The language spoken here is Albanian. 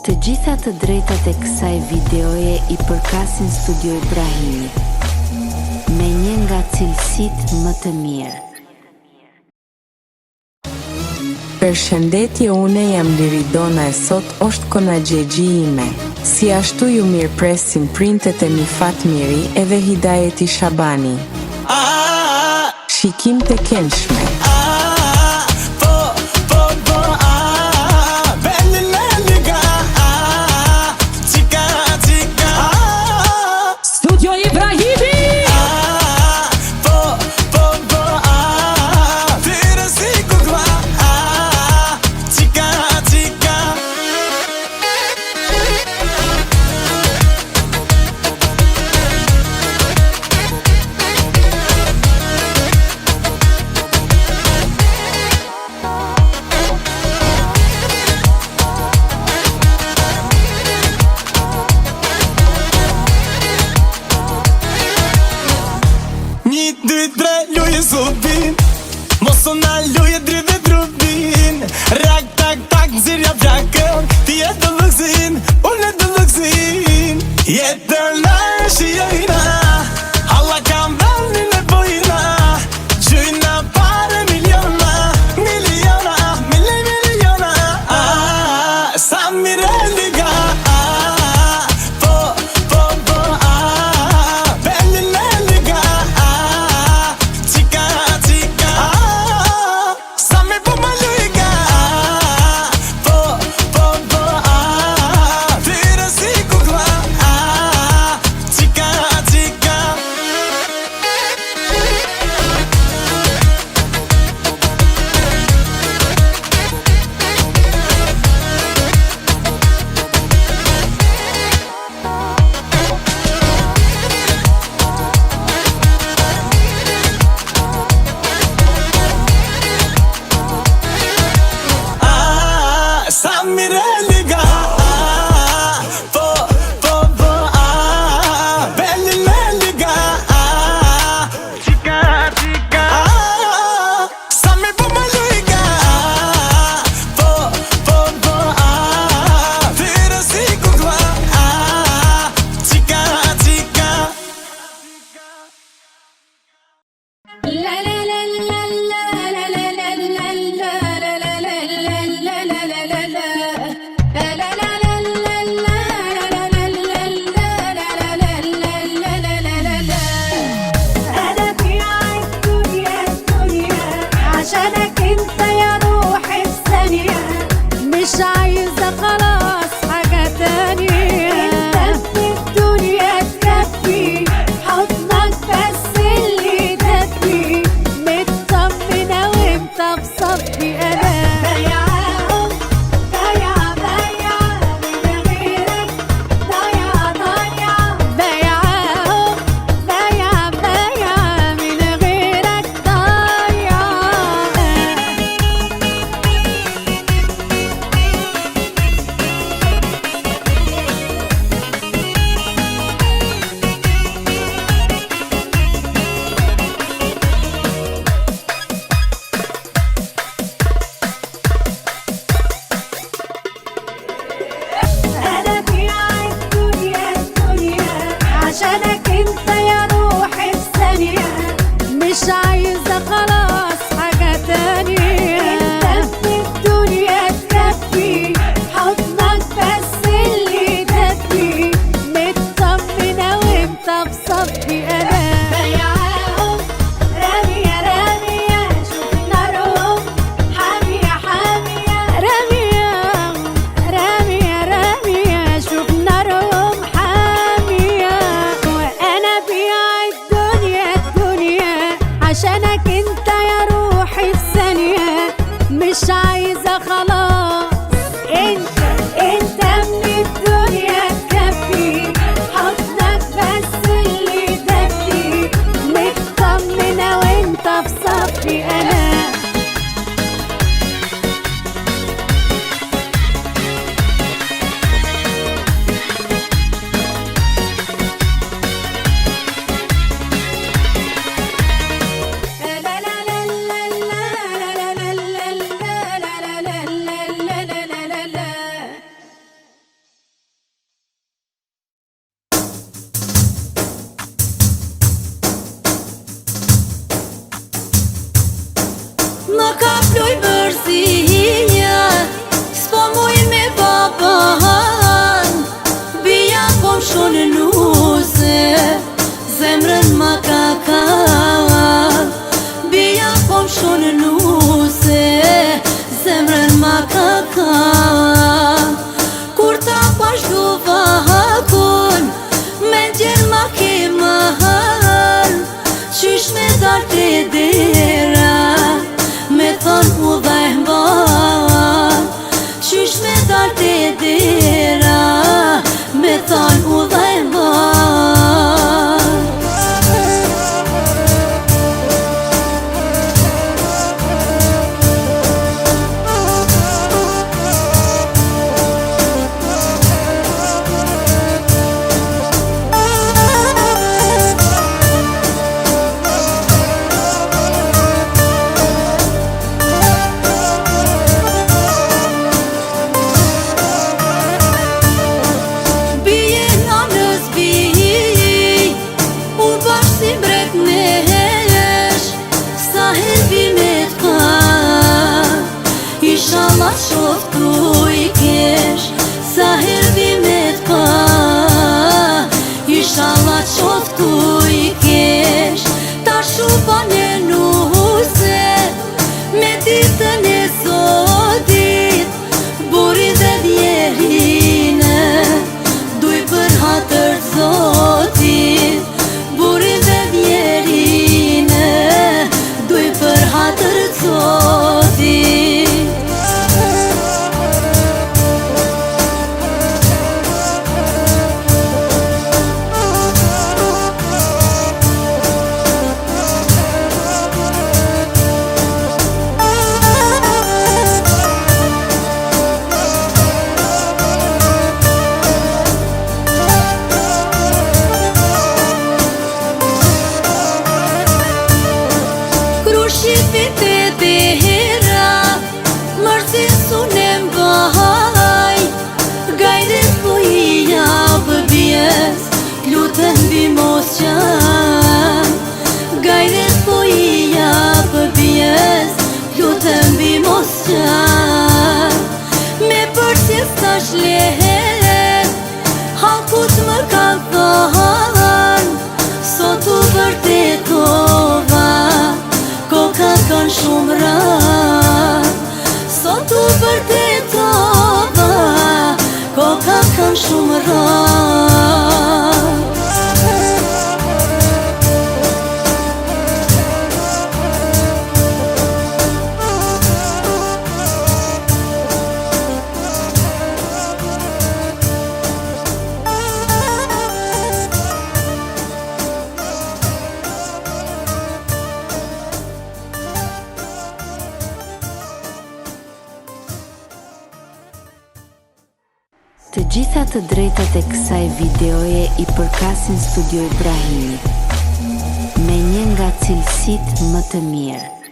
Të gjitha të drejtat e kësaj videoje i përkasin Studio Ibrahimi, me një nga cilësitë më të mirë. Përshëndetje, une jam Liridona e sot është konagjegji ime. Si ashtu ju mirë presin printet e Mifat Miri edhe Hidajeti Shabani. Shikim të këndshme. Studio Ibrahimi! Zubin Mosu na luje drive drubin Rak tak tak zirja vjakën Ti e të lëgzin, unë e të lëgzin Jetër në shijojna Alla kam vëllë në bojna Gjujna pare miliona Miliona, miliona Sa mire liga Më ka pluj mërzinja, s'po muj me baban. Bia po m'shon nuse, zemrën ma ka kall. Bia po m'shon nuse, zemrën ma ka kall. Kur ta pash duvakun, me ndjen ma ke mahal. Qysh me dal te dera, me thon u dhej mban. Qysh me dal te dera, me thon u dhej mban. Inshallah qoftu i kesh, sa herdi me t'pa. Inshallah qoftu i kesh, ta shupane nuse, me ditën e sotit, buri dhe djerine, duj për hatër zotit. Buri dhe djerine, duj për hatër zotit. Krushit vite dera, mërzi sune mbaj. Gajrit po i javë bjes, lutën bi mos qan. Gajrit po i javë bjes, lutën bi mos qan. Me përcis tash lehet, hakut më ka than. Sot u vërtetova, koka kanë shumë rënd. Sot u vërtetova, koka kanë shumë rënd. Të gjitha të drejtat e kësaj videoje i përkasin Studio Ibrahimit, me një nga cilësitë më të mirë.